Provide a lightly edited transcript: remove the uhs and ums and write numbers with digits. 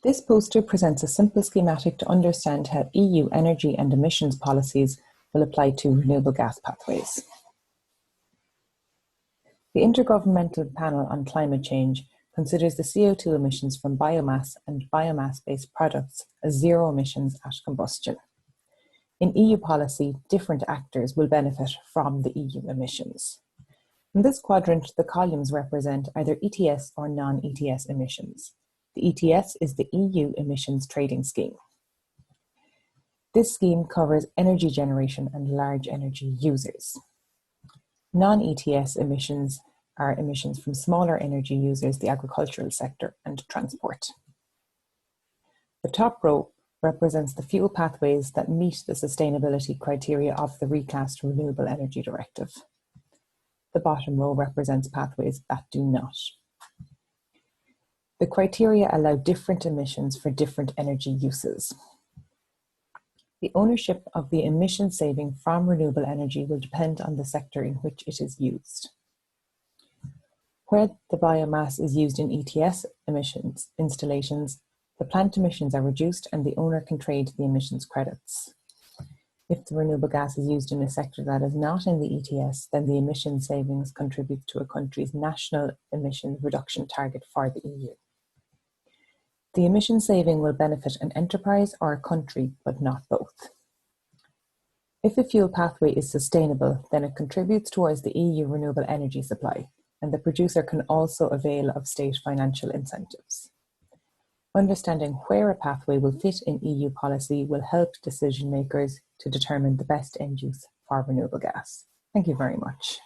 This poster presents a simple schematic to understand how EU energy and emissions policies will apply to renewable gas pathways. The Intergovernmental Panel on Climate Change considers the CO2 emissions from biomass and biomass-based products as zero emissions at combustion. In EU policy, different actors will benefit from the EU emissions. In this quadrant, the columns represent either ETS or non-ETS emissions. The ETS is the EU Emissions Trading Scheme. This scheme covers energy generation and large energy users. Non-ETS emissions are emissions from smaller energy users, the agricultural sector, and transport. The top row represents the fuel pathways that meet the sustainability criteria of the recast Renewable Energy Directive. The bottom row represents pathways that do not. The criteria allow different emissions for different energy uses. The ownership of the emission saving from renewable energy will depend on the sector in which it is used. Where the biomass is used in ETS emissions installations, the plant emissions are reduced and the owner can trade the emissions credits. If the renewable gas is used in a sector that is not in the ETS, then the emission savings contribute to a country's national emission reduction target for the EU. The emission saving will benefit an enterprise or a country, but not both. If a fuel pathway is sustainable, then it contributes towards the EU renewable energy supply, and the producer can also avail of state financial incentives. Understanding where a pathway will fit in EU policy will help decision makers to determine the best end use for renewable gas. Thank you very much.